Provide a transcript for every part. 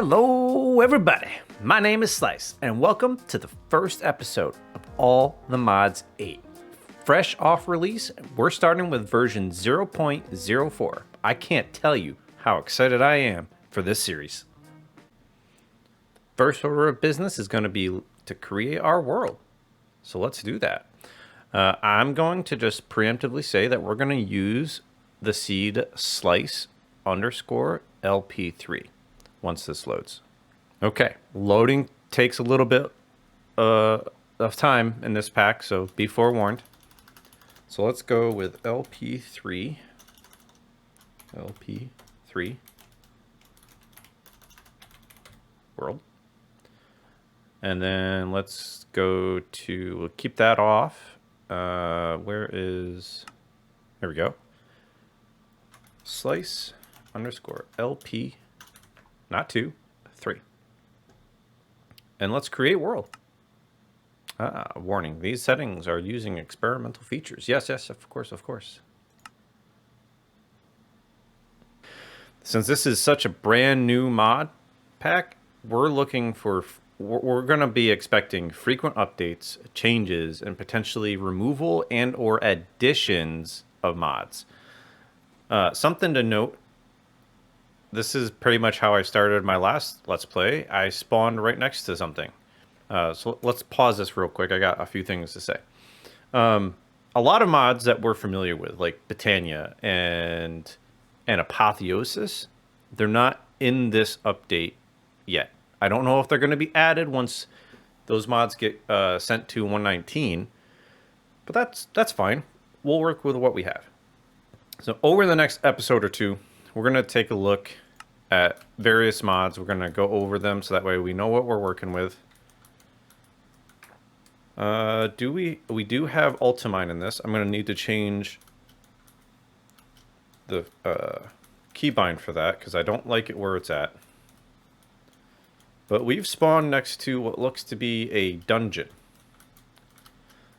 Hello, everybody. My name is Slice, and welcome to the first episode of All the Mods 8. Fresh off release, we're starting with version 0.04. I can't tell you how excited I am for this series. First order of business is going to be to create our world. So let's do that. I'm going to just preemptively say that we're going to use the seed slice _ LP3 once this loads. Okay, loading takes a little bit of time in this pack, so be forewarned. So let's go with LP3 world. And then let's go to, we'll keep that off. There we go. Slice _ LP, not 2, 3. And let's create world. Warning, these settings are using experimental features. Yes, of course. Since this is such a brand new mod pack, we're going to be expecting frequent updates, changes, and potentially removal and or additions of mods. Something to note, this is pretty much how I started my last Let's Play. I spawned right next to something. So let's pause this real quick. I got a few things to say. A lot of mods that we're familiar with, like Botany and Apotheosis, they're not in this update yet. I don't know if they're going to be added once those mods get sent to 119, but that's fine. We'll work with what we have. So over the next episode or two, we're going to take a look at various mods. We're going to go over them so that way we know what we're working with. We do have Ultimine in this. I'm going to need to change the keybind for that because I don't like it where it's at. But we've spawned next to what looks to be a dungeon.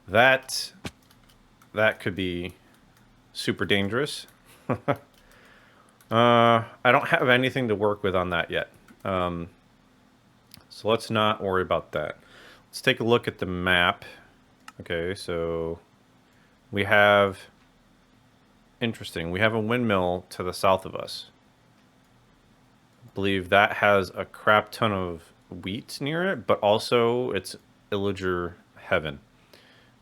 That could be super dangerous. I don't have anything to work with on that yet. So let's not worry about that. Let's take a look at the map. Okay, so we have... Interesting. We have a windmill to the south of us. I believe that has a crap ton of wheat near it, but also it's illager heaven.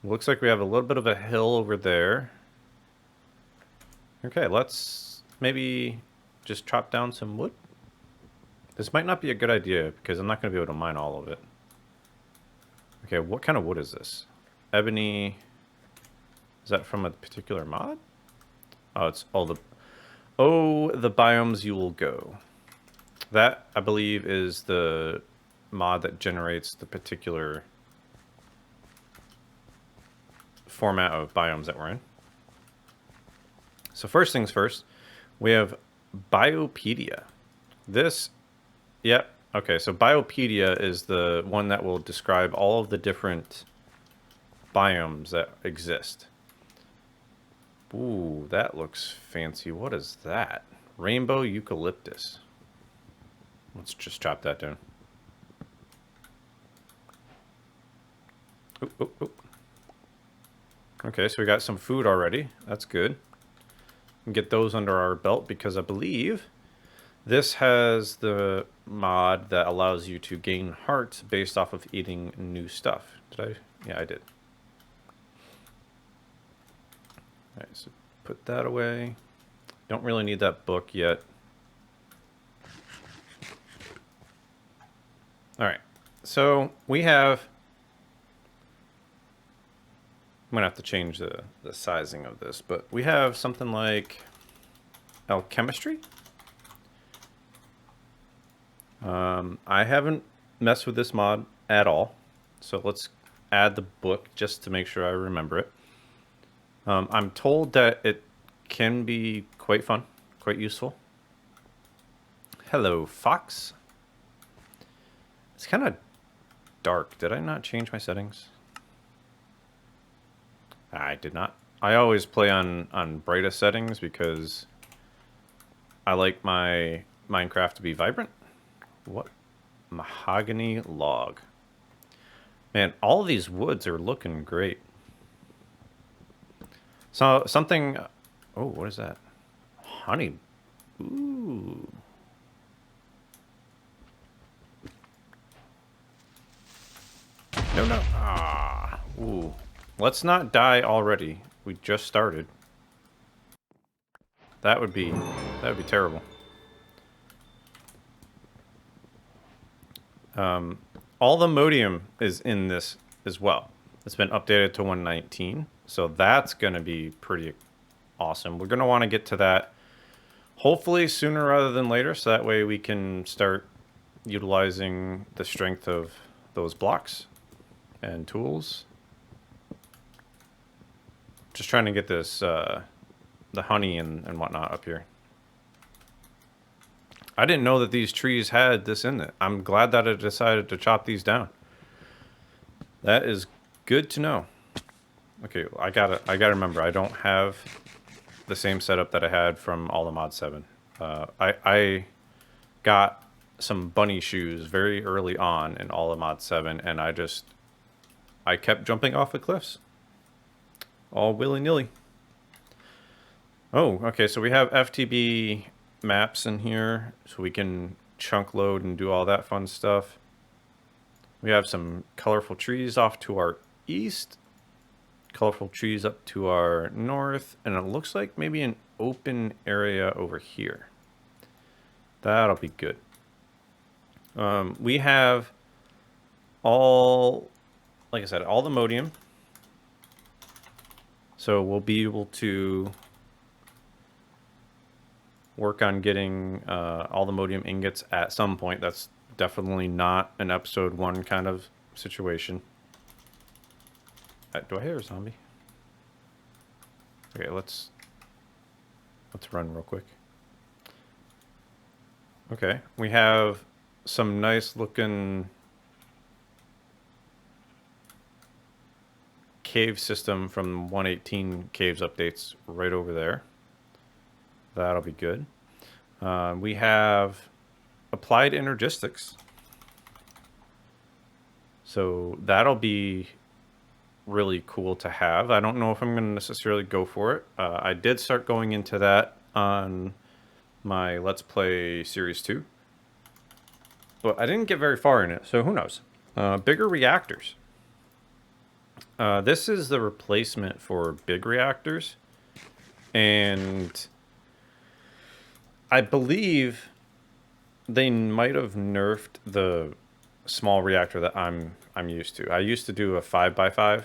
Looks like we have a little bit of a hill over there. Okay, let's maybe just chop down some wood. This might not be a good idea because I'm not going to be able to mine all of it. Okay, what kind of wood is this? Ebony. Is that from a particular mod? Oh, it's all the... Oh, the biomes you will go. That, I believe, is the mod that generates the particular format of biomes that we're in. So first things first, we have Biopedia. This, yep, okay, so Biopedia is the one that will describe all of the different biomes that exist. Ooh, that looks fancy. What is that? Rainbow eucalyptus. Let's just chop that down. Oop. Okay, so we got some food already. That's good. Get those under our belt because I believe this has the mod that allows you to gain hearts based off of eating new stuff. Did I? Yeah, I did. All right, so put that away. Don't really need that book yet. All right, so we have... I'm going to have to change the sizing of this, but we have something like alchemistry. I haven't messed with this mod at all, so let's add the book just to make sure I remember it. I'm told that it can be quite fun, quite useful. Hello, Fox. It's kind of dark. Did I not change my settings? I did not. I always play on brightest settings because I like my Minecraft to be vibrant. What? Mahogany log. Man, all of these woods are looking great. So something... Oh, what is that? Honey. Ooh. No, no. Ah. Ooh. Let's not die already. We just started. That would be terrible. All the modium is in this as well. It's been updated to 119, so that's going to be pretty awesome. We're going to want to get to that hopefully sooner rather than later, so that way we can start utilizing the strength of those blocks and tools. Just trying to get this, the honey and whatnot up here. I didn't know that these trees had this in it. I'm glad that I decided to chop these down. That is good to know. Okay, I gotta remember, I don't have the same setup that I had from All the Mod 7. I got some bunny shoes very early on in All the Mod 7, and I kept jumping off of cliffs. All willy-nilly. Oh, okay, so we have FTB maps in here, so we can chunk load and do all that fun stuff. We have some colorful trees off to our east, colorful trees up to our north, and it looks like maybe an open area over here. That'll be good. We have all, like I said, all the modium. So we'll be able to work on getting all the modium ingots at some point. That's definitely not an episode 1 kind of situation. Do I hear a zombie? Okay, let's run real quick. Okay, we have some nice looking cave system from 118 caves updates right over there. That'll be good. We have applied energistics. So that'll be really cool to have. I don't know if I'm going to necessarily go for it. I did start going into that on my Let's Play Series 2. But I didn't get very far in it, so who knows. Bigger reactors. This is the replacement for big reactors. And I believe they might have nerfed the small reactor that I'm used to. I used to do a 5x5,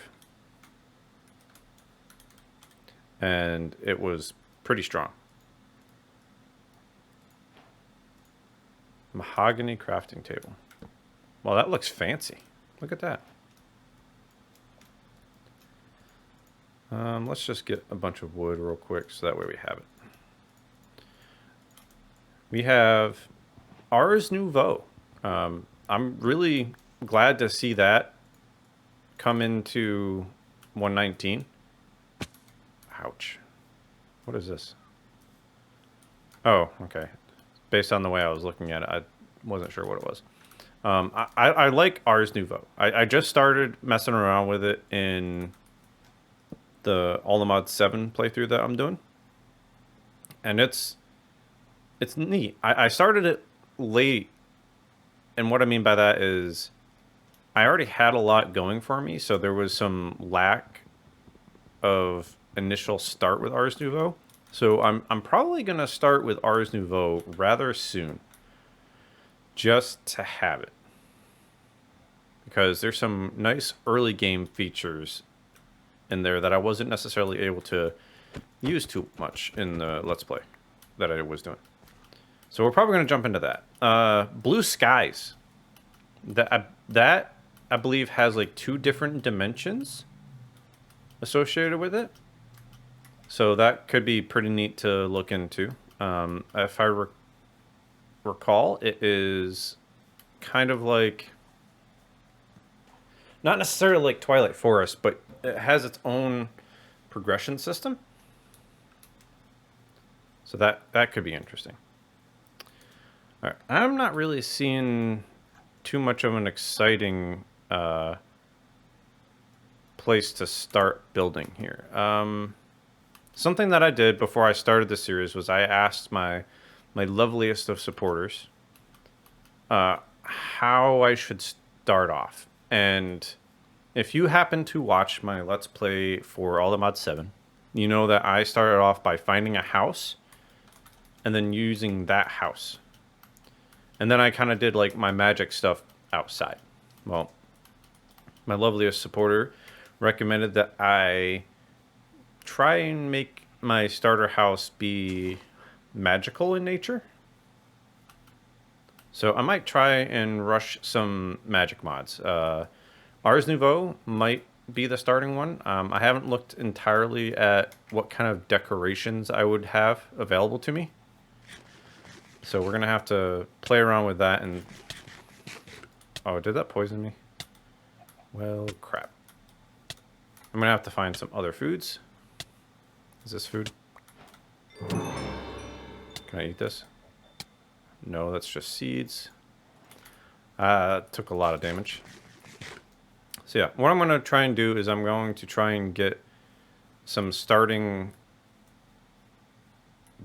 and it was pretty strong. Mahogany crafting table. Well, that looks fancy. Look at that. Let's just get a bunch of wood real quick so that way we have it. We have Ars Nouveau. I'm really glad to see that come into 119. Ouch. What is this? Oh, okay. Based on the way I was looking at it, I wasn't sure what it was. I like Ars Nouveau. I just started messing around with it in the All the Mod 7 playthrough that I'm doing. And it's neat. I started it late, and what I mean by that is I already had a lot going for me, so there was some lack of initial start with Ars Nouveau. So I'm probably going to start with Ars Nouveau rather soon, just to have it. Because there's some nice early game features in there that I wasn't necessarily able to use too much in the Let's Play that I was doing. So we're probably going to jump into that. Blue Skies. That I believe has like 2 different dimensions associated with it. So that could be pretty neat to look into. If I recall, it is kind of like, not necessarily like Twilight Forest, but it has its own progression system. So that could be interesting. All right. I'm not really seeing too much of an exciting place to start building here. Something that I did before I started the series was I asked my loveliest of supporters how I should start off. And if you happen to watch my Let's Play for All the Mod 7, you know that I started off by finding a house and then using that house. And then I kind of did like my magic stuff outside. Well, my loveliest supporter recommended that I try and make my starter house be magical in nature. So I might try and rush some magic mods. Ars Nouveau might be the starting one. I haven't looked entirely at what kind of decorations I would have available to me. So we're going to have to play around with that and... Oh, did that poison me? Well, crap. I'm going to have to find some other foods. Is this food? Can I eat this? No, that's just seeds. Took a lot of damage. So yeah, what I'm going to try and do is I'm going to try and get some starting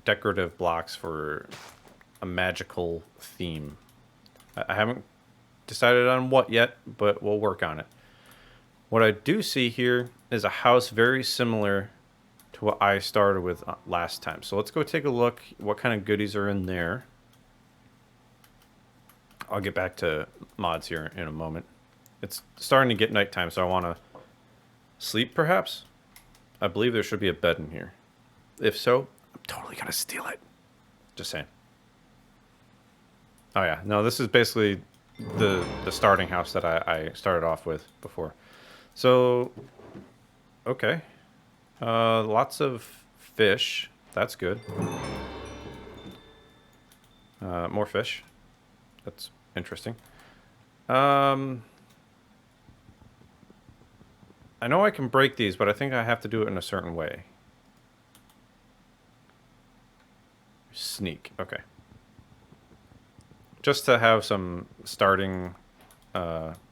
decorative blocks for a magical theme. I haven't decided on what yet, but we'll work on it. What I do see here is a house very similar to what I started with last time. So let's go take a look what kind of goodies are in there. I'll get back to mods here in a moment. It's starting to get nighttime, so I want to sleep perhaps. I believe there should be a bed in here. If so, I'm totally going to steal it. Just saying. Oh yeah, no, this is basically the starting house that I started off with before. So, okay. Lots of fish. That's good. More fish. That's interesting. I know I can break these, but I think I have to do it in a certain way. Sneak. Okay. Just to have some starting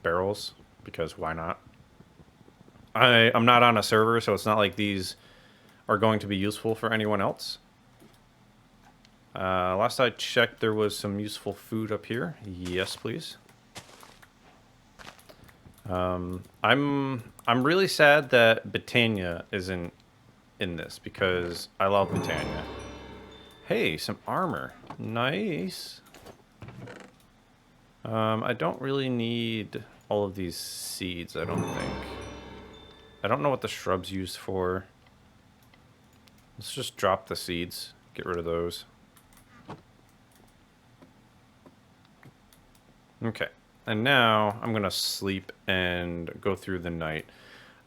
barrels, because why not? I'm not on a server, so it's not like these are going to be useful for anyone else. Last I checked, there was some useful food up here. Yes, please. I'm really sad that Botania isn't in this because I love Botania. Hey, some armor. Nice. I don't really need all of these seeds, I don't think. I don't know what the shrub's used for. Let's just drop the seeds. Get rid of those. Okay. And now I'm going to sleep and go through the night.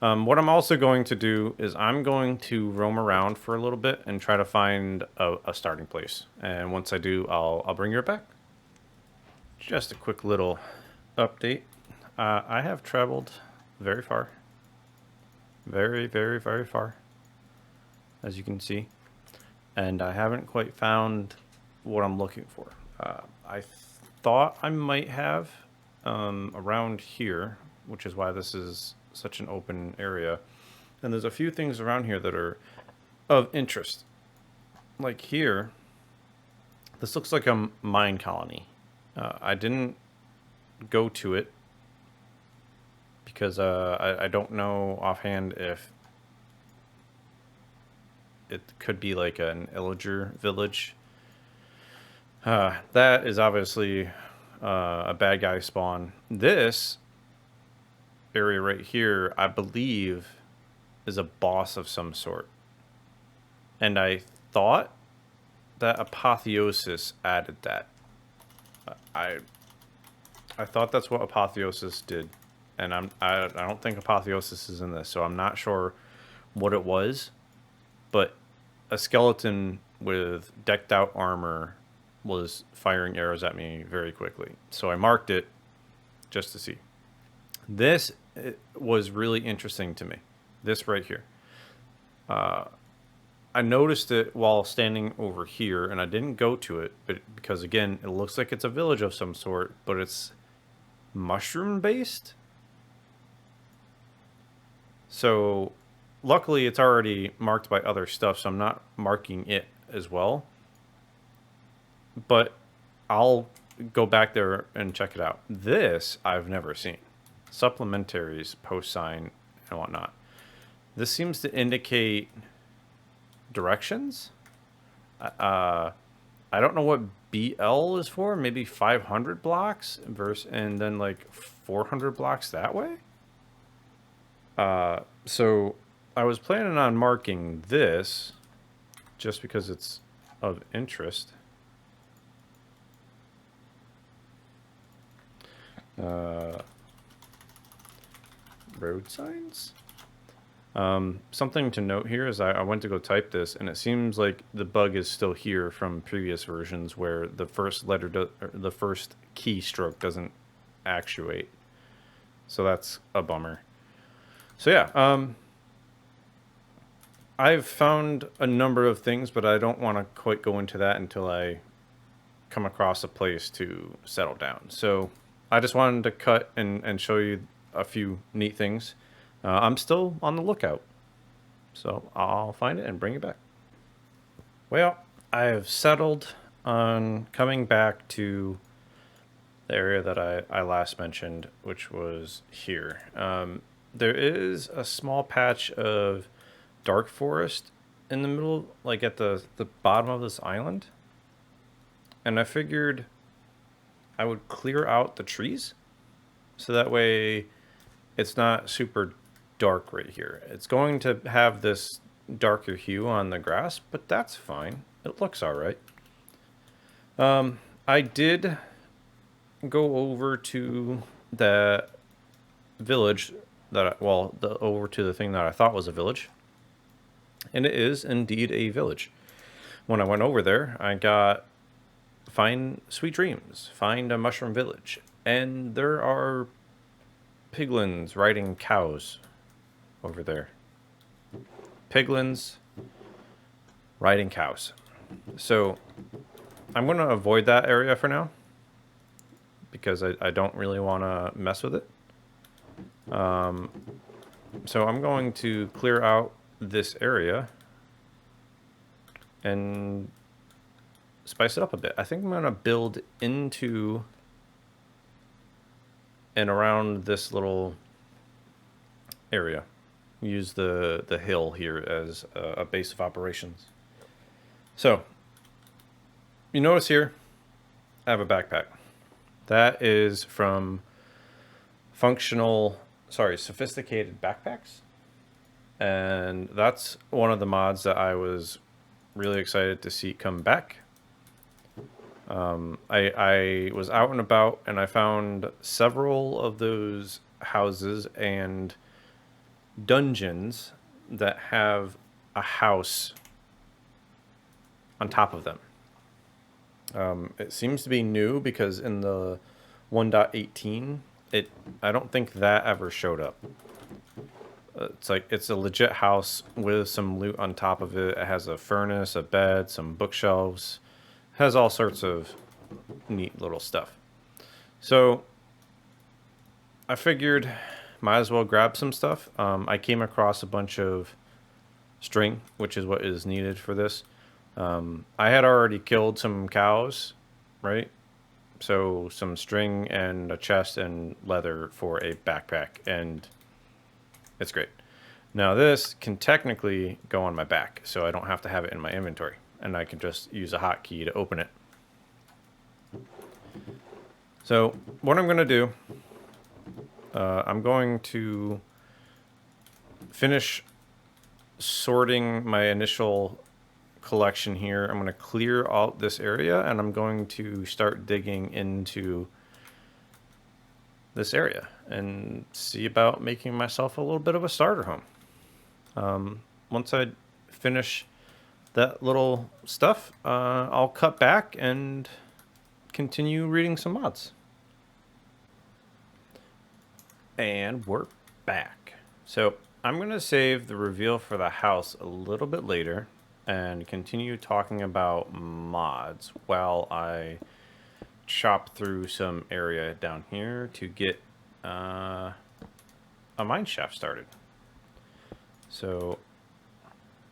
What I'm also going to do is I'm going to roam around for a little bit and try to find a starting place. And once I do, I'll bring you back. Just a quick little update. I have traveled very far. Very, very, very far. As you can see. And I haven't quite found what I'm looking for. I thought I might have around here, which is why this is such an open area. And there's a few things around here that are of interest. Like here, this looks like a mine colony. I didn't go to it because I don't know offhand if it could be like an illager village. That is obviously a bad guy spawn. This area right here, I believe, is a boss of some sort. And I thought that Apotheosis added that. I thought that's what Apotheosis did. And I don't think Apotheosis is in this, so I'm not sure what it was. But a skeleton with decked out armor was firing arrows at me very quickly. So I marked it just to see. This was really interesting to me. This right here. I noticed it while standing over here, and I didn't go to it, but because again, it looks like it's a village of some sort, but it's mushroom based. So luckily it's already marked by other stuff, so I'm not marking it as well. But I'll go back there and check it out. This I've never seen. Supplementaries, post sign, and whatnot. This seems to indicate directions. I don't know what BL is for. Maybe 500 blocks versus, and then like 400 blocks that way. So I was planning on marking this just because it's of interest. Road signs. Something to note here is I went to go type this, and it seems like the bug is still here from previous versions where the first letter, the first keystroke doesn't actuate. So that's a bummer. So yeah, I've found a number of things, but I don't want to quite go into that until I come across a place to settle down. So I just wanted to cut and show you a few neat things. I'm still on the lookout, so I'll find it and bring it back. Well, I have settled on coming back to the area that I last mentioned, which was here. There is a small patch of dark forest in the middle, like at the bottom of this island. And I figured I would clear out the trees so that way it's not super dark right here. It's going to have this darker hue on the grass, but that's fine. It looks all right. I did go over to the village over to the thing that I thought was a village. And it is indeed a village. When I went over there, I got find sweet dreams, find a mushroom village. And there are piglins riding cows over there. Piglins riding cows. So I'm going to avoid that area for now because I don't really want to mess with it. So I'm going to clear out this area and spice it up a bit. I think I'm going to build into and around this little area. Use the hill here as a base of operations. So, you notice here, I have a backpack. That is from Sophisticated Backpacks. And that's one of the mods that I was really excited to see come back. I was out and about and I found several of those houses and dungeons that have a house on top of them. It seems to be new because in the 1.18, I don't think that ever showed up. It's a legit house with some loot on top of it. It has a furnace, a bed, some bookshelves. It has all sorts of neat little stuff. So I figured might as well grab some stuff. I came across a bunch of string, which is what is needed for this. I had already killed some cows, right? So some string and a chest and leather for a backpack, and it's great. Now this can technically go on my back, so I don't have to have it in my inventory, and I can just use a hotkey to open it. So what I'm going to do, I'm going to finish sorting my initial collection here. I'm going to clear out this area, and I'm going to start digging into this area and see about making myself a little bit of a starter home. Once I finish that little stuff, I'll cut back and continue reading some mods. And we're back. So I'm going to save the reveal for the house a little bit later, and continue talking about mods while I chop through some area down here to get a mine shaft started. So,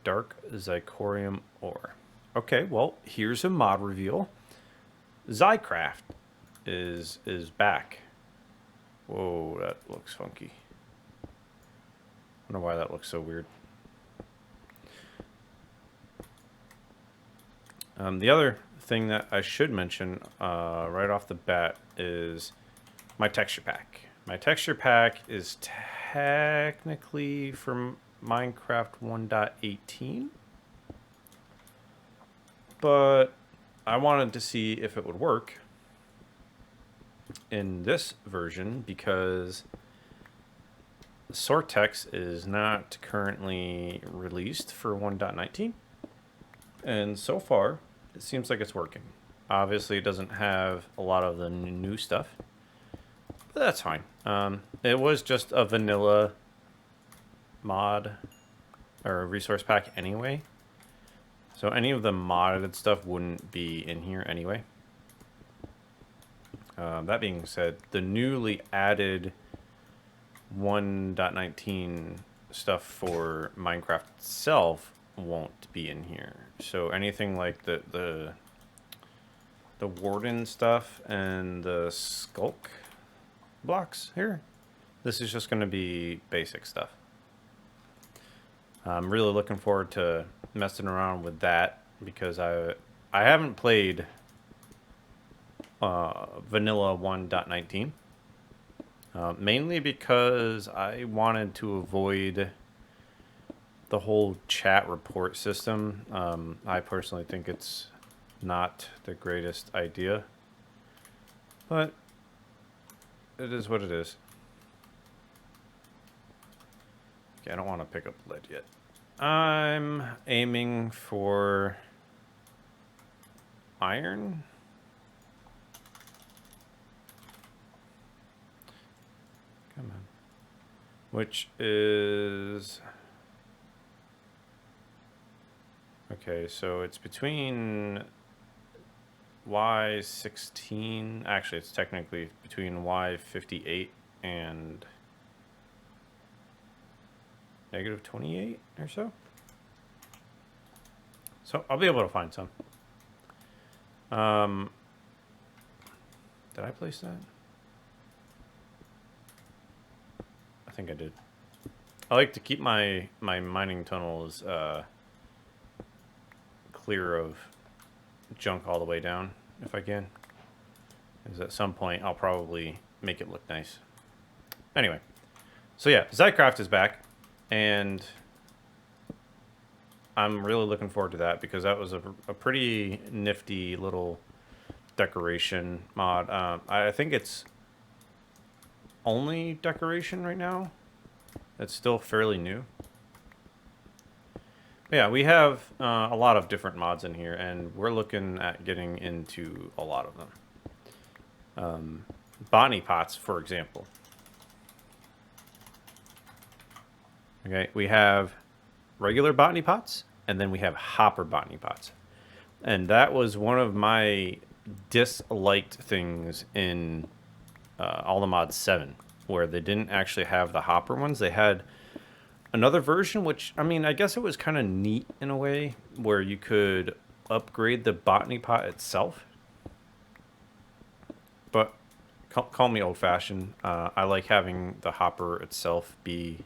dark zirconium ore. Okay, well, here's a mod reveal. Zycraft is back. Whoa, that looks funky. I wonder why that looks so weird. The other thing that I should mention right off the bat is my texture pack. My texture pack is technically from Minecraft 1.18, but I wanted to see if it would work in this version because Soartex is not currently released for 1.19, and so far it seems like it's working. Obviously it doesn't have a lot of the new stuff, but that's fine. It was just a vanilla mod or a resource pack anyway, so any of the modded stuff wouldn't be in here anyway. That being said, the newly added 1.19 stuff for Minecraft itself won't be in here. So anything like the warden stuff and the skulk blocks here, this is just going to be basic stuff. I'm really looking forward to messing around with that because I haven't played vanilla 1.19, mainly because I wanted to avoid the whole chat report system. I personally think it's not the greatest idea, but it is what it is. Okay, I don't want to pick up lead yet. I'm aiming for iron. Come on. Which is... Okay, so it's between Y16... Actually, it's technically between Y58 and -28 or so. So I'll be able to find some. Did I place that? I think I did. I like to keep my mining tunnels clear of junk all the way down if I can, because at some point I'll probably make it look nice. Anyway, so yeah, Zycraft is back, and I'm really looking forward to that because that was a pretty nifty little decoration mod. I think it's only decoration right now. It's still fairly new. Yeah, we have a lot of different mods in here, and we're looking at getting into a lot of them. Botany Pots, for example. Okay, we have regular Botany Pots, and then we have hopper Botany Pots. And that was one of my disliked things in all the mods 7, where they didn't actually have the hopper ones. They had another version, which, I mean, I guess it was kind of neat in a way, where you could upgrade the Botany Pot itself. But call me old-fashioned. I like having the hopper itself be...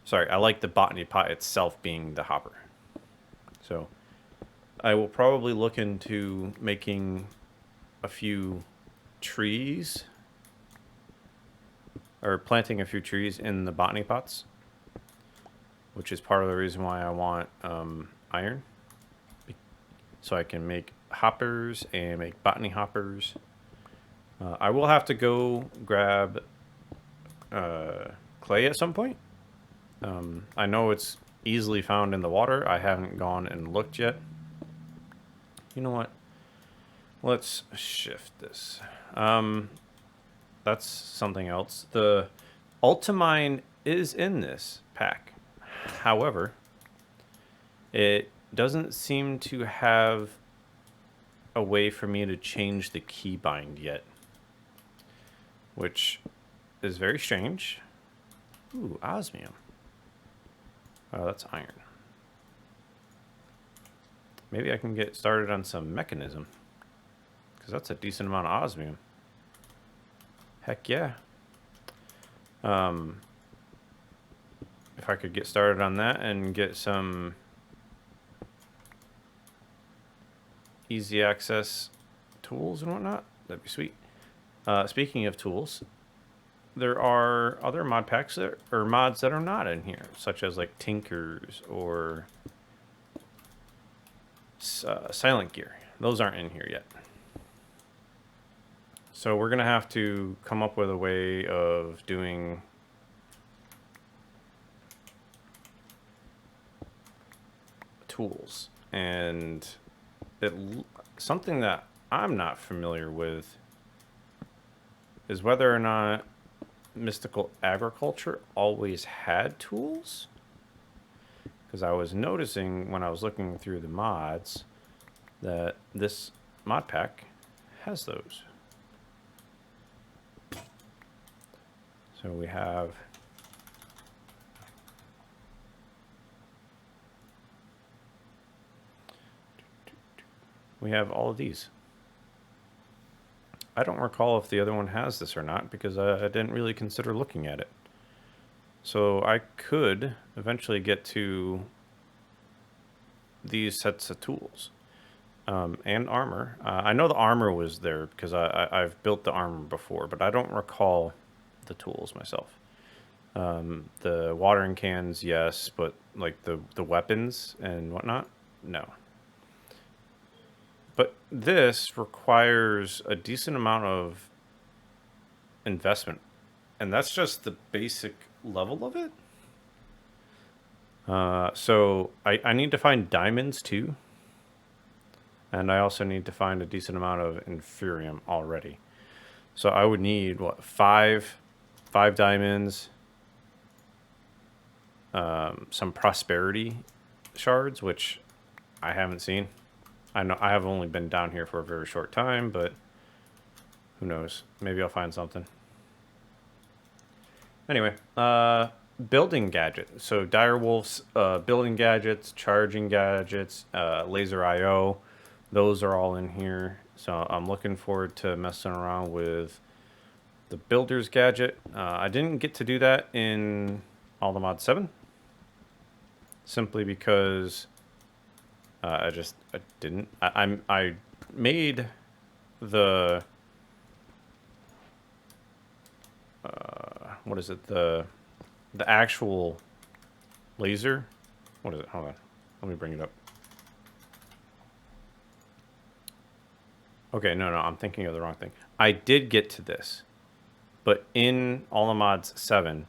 Sorry, I like the Botany Pot itself being the hopper. So I will probably look into making a few trees, or planting a few trees in the Botany Pots, which is part of the reason why I want iron, so I can make hoppers and make botany hoppers. I will have to go grab clay at some point. I know it's easily found in the water. I haven't gone and looked yet. You know what? Let's shift this. That's something else. The Ultimine is in this pack. However, it doesn't seem to have a way for me to change the keybind yet, which is very strange. Ooh, osmium. Oh, that's iron. Maybe I can get started on some mechanism, because that's a decent amount of osmium. Heck yeah. If I could get started on that and get some easy access tools and whatnot, that'd be sweet. Speaking of tools, there are other mod packs or mods that are not in here, such as like Tinkers or Silent Gear. Those aren't in here yet. So we're going to have to come up with a way of doing tools. And something that I'm not familiar with is whether or not Mystical Agriculture always had tools. Because I was noticing when I was looking through the mods that this mod pack has those. So we have all of these. I don't recall if the other one has this or not because I didn't really consider looking at it. So I could eventually get to these sets of tools and armor. I know the armor was there because I've built the armor before, but I don't recall the tools myself. The watering cans, yes, but like the weapons and whatnot, no. But this requires a decent amount of investment, and that's just the basic level of it. So I need to find diamonds too, and I also need to find a decent amount of inferium already. So I would need what, five diamonds, some prosperity shards, which I haven't seen. I know I have only been down here for a very short time, but who knows? Maybe I'll find something. Anyway, building gadget. So Direwolf's building gadgets, charging gadgets, laser IO, those are all in here. So I'm looking forward to messing around with the builder's gadget. I didn't get to do that in All the Mod 7, simply because I didn't. I made the what is it, the actual laser. What is it? Hold on, let me bring it up. Okay, no, I'm thinking of the wrong thing. I did get to this, but in All the Mods 7,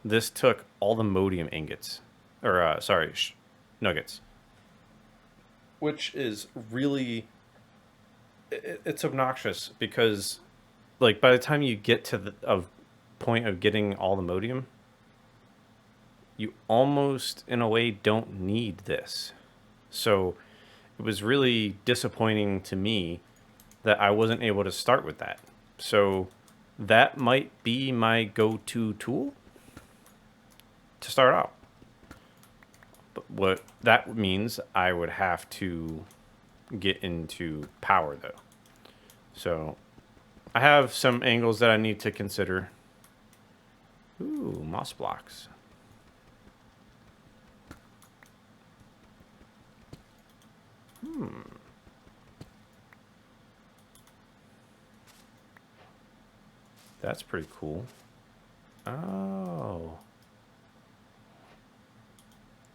this took all the modium ingots, or sorry, nuggets, which is really, it's obnoxious because, like, by the time you get to the point of getting all the modium, you almost, in a way, don't need this. So it was really disappointing to me that I wasn't able to start with that. So that might be my go-to tool to start out. But what that means, I would have to get into power, though. So I have some angles that I need to consider. Ooh, moss blocks. That's pretty cool. Oh.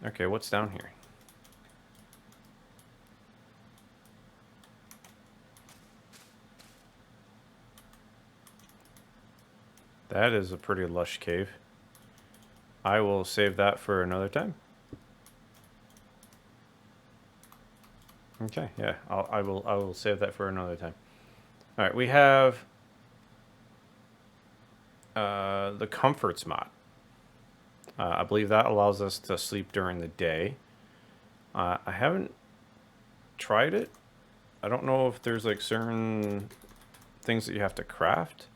Okay, what's down here? That is a pretty lush cave. I will save that for another time. Okay, yeah, I will save that for another time. All right, we have the comforts mod. I believe that allows us to sleep during the day. I haven't tried it. I don't know if there's like certain things that you have to craft.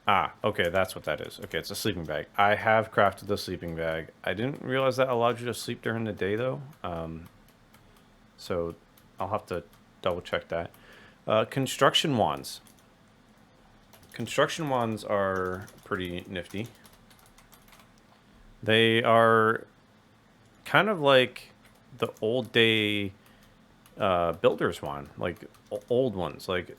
Ah, okay, that's what that is. Okay, it's a sleeping bag. I have crafted the sleeping bag. I didn't realize that allowed you to sleep during the day, though. So I'll have to double check that. Construction wands. Construction wands are pretty nifty. They are kind of like the old day builder's wand, like old ones. Like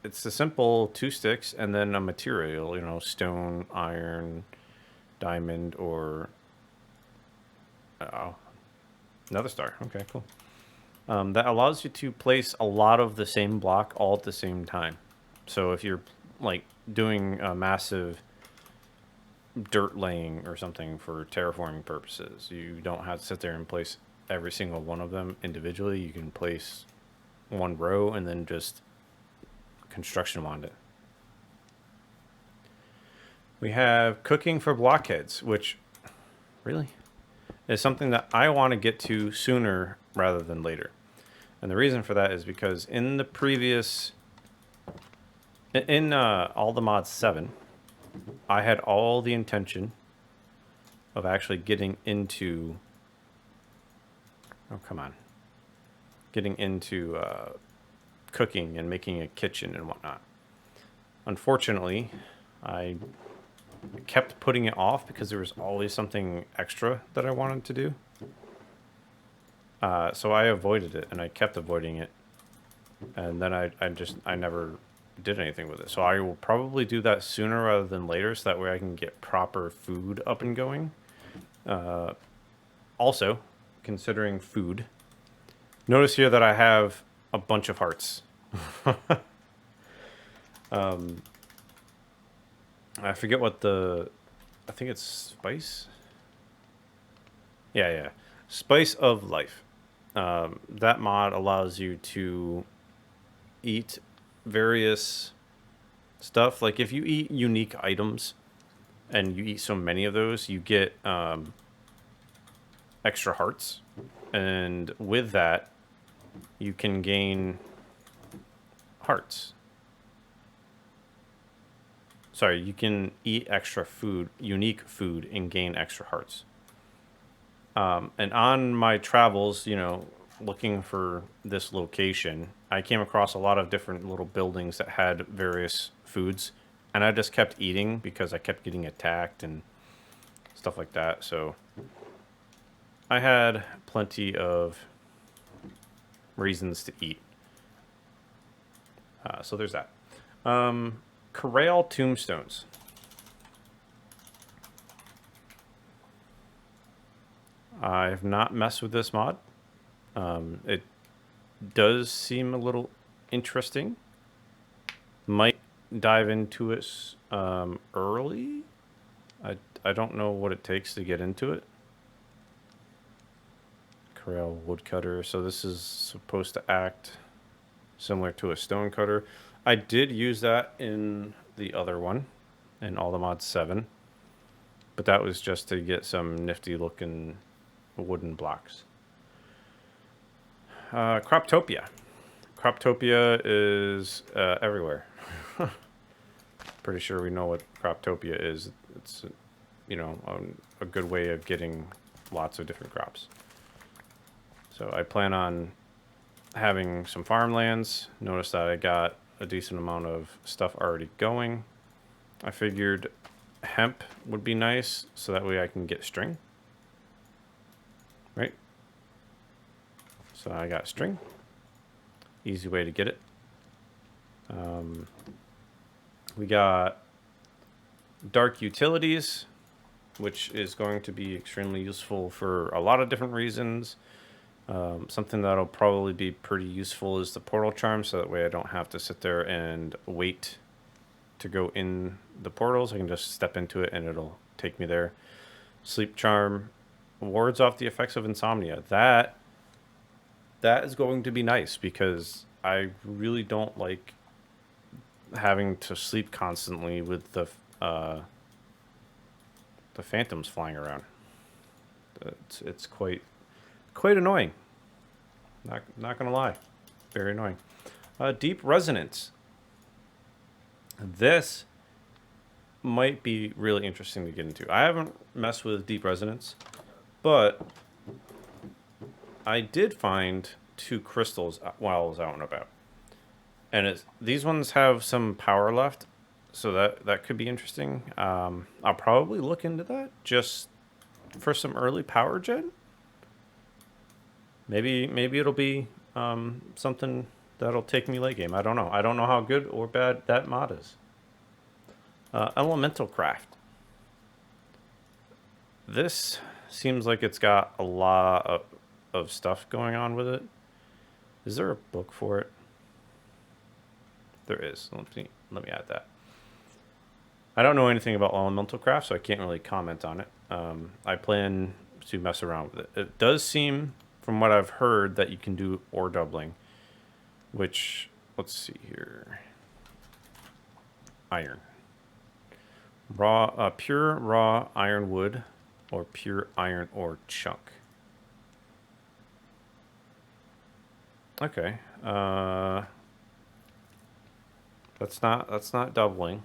it's a simple 2 sticks and then a material, you know, stone, iron, diamond, or another star. Okay, cool. That allows you to place a lot of the same block all at the same time. So if you're like doing a massive dirt laying or something for terraforming purposes, you don't have to sit there and place every single one of them individually. You can place one row and then just construction wand it. We have cooking for blockheads, which really is something that I want to get to sooner rather than later. And the reason for that is because in the previous, in all the mods 7, I had all the intention of actually getting into, oh, come on, getting into cooking and making a kitchen and whatnot. Unfortunately, I kept putting it off because there was always something extra that I wanted to do. So I avoided it, and I kept avoiding it. And then I never did anything with it. So I will probably do that sooner rather than later, so that way I can get proper food up and going. Also, considering food, notice here that I have a bunch of hearts. I forget what I think it's spice. Yeah. Spice of life. That mod allows you to eat various stuff. Like if you eat unique items and you eat so many of those, you get extra hearts. And with that, you can gain hearts. Sorry, you can eat extra food, unique food, and gain extra hearts. And on my travels, you know, looking for this location, I came across a lot of different little buildings that had various foods. And I just kept eating because I kept getting attacked and stuff like that. So I had plenty of reasons to eat. So there's that. Corel tombstones. I have not messed with this mod. It does seem a little interesting. Might dive into it early. I don't know what it takes to get into it. Corel Woodcutter. So this is supposed to act similar to a stone cutter. I did use that in the other one, in all the mods 7. But that was just to get some nifty looking wooden blocks. Croptopia. Croptopia is everywhere. Pretty sure we know what Croptopia is. It's, you know, a good way of getting lots of different crops. So I plan on having some farmlands. Notice that I got a decent amount of stuff already going. I figured hemp would be nice, so that way I can get string. Right? So I got string. Easy way to get it. We got dark utilities, which is going to be extremely useful for a lot of different reasons. Something that'll probably be pretty useful is the portal charm, so that way I don't have to sit there and wait to go in the portals. I can just step into it and it'll take me there. Sleep charm wards off the effects of insomnia. That is going to be nice because I really don't like having to sleep constantly with the phantoms flying around. It's quite quite annoying. Not gonna lie, very annoying. Deep resonance. This might be really interesting to get into. I haven't messed with deep resonance, but I did find 2 crystals while I was out and about, and these ones have some power left, so that could be interesting. I'll probably look into that just for some early power gen. Maybe it'll be something that'll take me late game. I don't know. I don't know how good or bad that mod is. Elemental craft. This seems like it's got a lot of stuff going on with it. Is there a book for it? There is. Let me add that. I don't know anything about elemental craft, so I can't really comment on it. I plan to mess around with it. It does seem, from what I've heard, that you can do ore doubling, which, let's see here. Iron. Pure raw iron wood, or pure iron ore chunk. Okay. That's not doubling.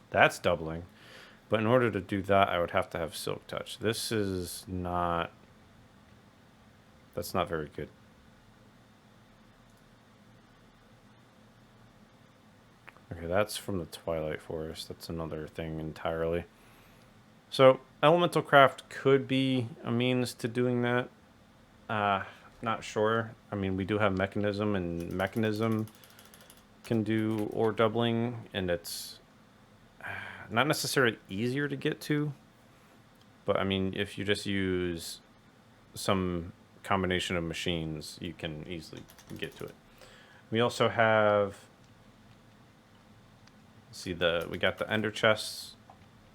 That's doubling. But in order to do that, I would have to have silk touch. This is not... That's not very good. Okay, that's from the Twilight Forest. That's another thing entirely. So, elemental craft could be a means to doing that. Not sure. I mean, we do have mechanism, and mechanism can do ore doubling, and it's not necessarily easier to get to. But, I mean, if you just use some combination of machines, you can easily get to it. We also have... See, we got the ender chests,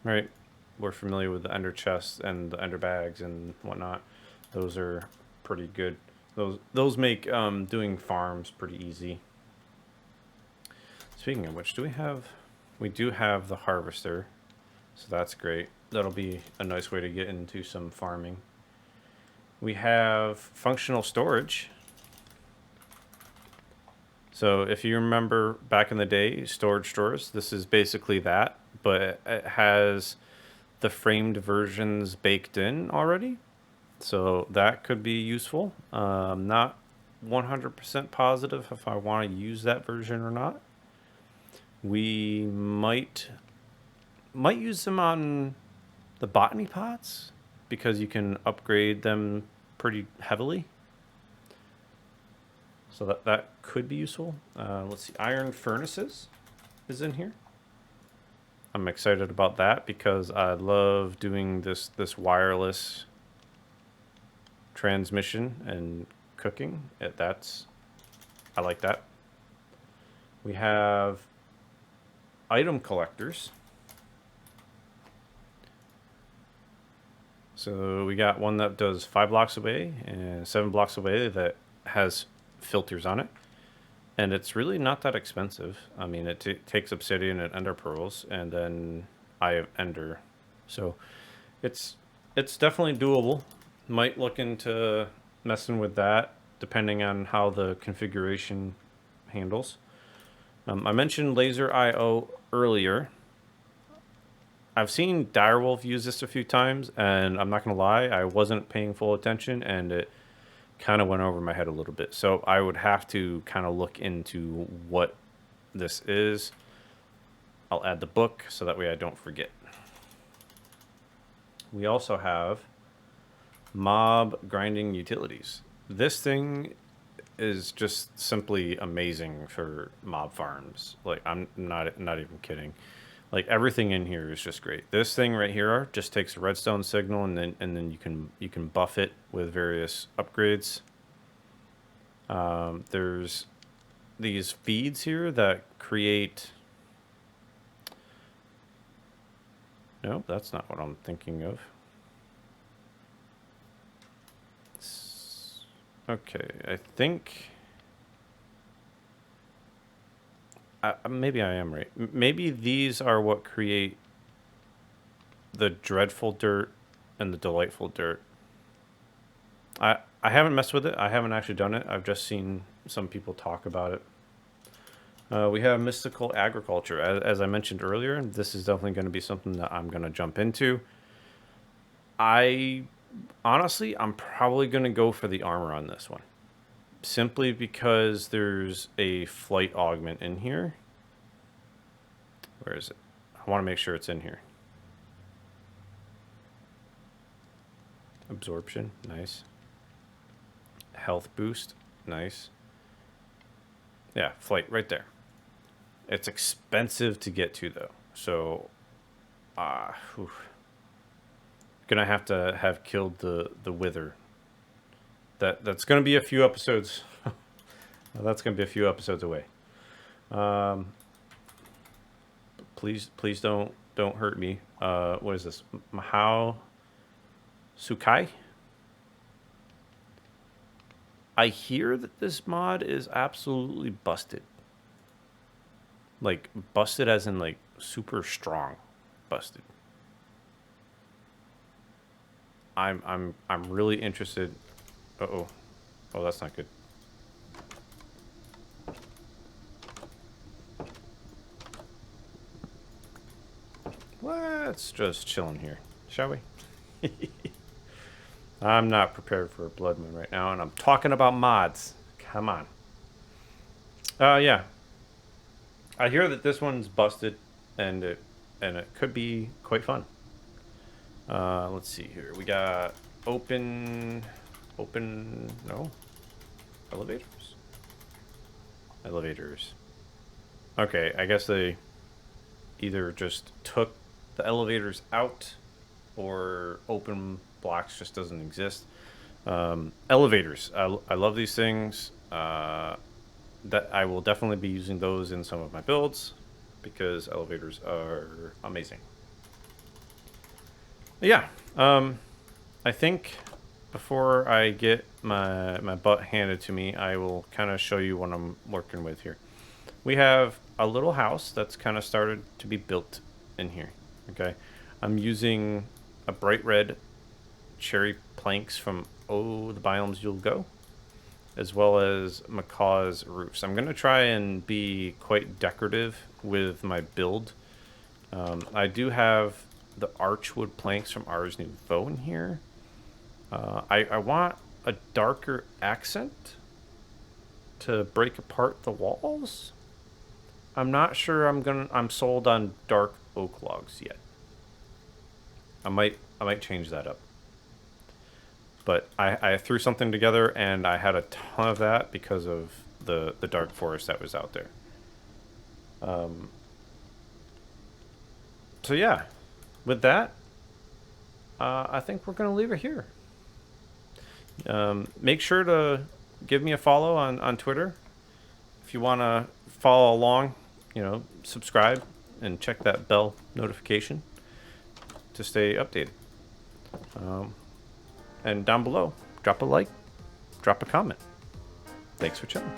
right? We're familiar with the ender chests and the ender bags and whatnot. Those are pretty good. Those make doing farms pretty easy. Speaking of which, we do have the harvester, so that's great. That'll be a nice way to get into some farming. We have functional storage. So if you remember back in the day, storage stores, this is basically that, but it has the framed versions baked in already. So that could be useful. Not 100% positive if I want to use that version or not. We might use them on the Botany Pots because you can upgrade them pretty heavily. So that could be useful. Let's see, iron furnaces is in here. I'm excited about that because I love doing this wireless transmission and cooking. I like that. We have item collectors. So we got one that does 5 blocks away and 7 blocks away that has filters on it, and it's really not that expensive. I mean, it takes obsidian and ender pearls, and then Eye of Ender, so it's definitely doable. Might look into messing with that depending on how the configuration handles. I mentioned laser IO earlier. I've seen Direwolf use this a few times, and I'm not gonna lie, I wasn't paying full attention, and it kind of went over my head a little bit. So I would have to kind of look into what this is. I'll add the book so that way I don't forget. We also have mob grinding utilities. This thing is just simply amazing for mob farms. Like, I'm not even kidding. Like, everything in here is just great. This thing right here just takes a redstone signal, and then you can buff it with various upgrades. There's these feeds here that create... No, that's not what I'm thinking of. Okay, I think... maybe I am right. Maybe these are what create the dreadful dirt and the delightful dirt. I haven't messed with it. I haven't actually done it. I've just seen some people talk about it. We have mystical agriculture. As I mentioned earlier, this is definitely going to be something that I'm going to jump into. Honestly, I'm probably going to go for the armor on this one. Simply because there's a flight augment in here. Where is it? I want to make sure it's in here. Absorption, nice. Health boost, nice. Yeah, flight right there. It's expensive to get to though, so gonna have to have killed the wither. That's gonna be a few episodes. That's gonna be a few episodes away. Please don't hurt me. What is this? Mahao Sukai? I hear that this mod is absolutely busted. Like busted as in like super strong busted. I'm really interested. Oh, that's not good. Let's just chill in here, shall we? I'm not prepared for a blood moon right now, and I'm talking about mods. Come on. Yeah. I hear that this one's busted, and it could be quite fun. Let's see here. We got open, no, elevators. Okay, I guess they either just took the elevators out, or open blocks just doesn't exist. Elevators. I love these things. That I will definitely be using those in some of my builds because elevators are amazing. But yeah, I think before I get my butt handed to me, I will kind of show you what I'm working with here. We have a little house that's kind of started to be built in here. Okay, I'm using a bright red cherry planks from the Biomes You'll Go, as well as Macaw's roofs. I'm going to try and be quite decorative with my build. I do have the archwood planks from Ars Nouveau in here. I want a darker accent to break apart the walls. I'm not sure I'm sold on dark oak logs yet. I might change that up. But I threw something together, and I had a ton of that because of the dark forest that was out there. So yeah, with that, I think we're going to leave it here. Make sure to give me a follow on Twitter. If you want to follow along, subscribe and check that bell notification to stay updated. And down below, drop a like, drop a comment. Thanks for chilling.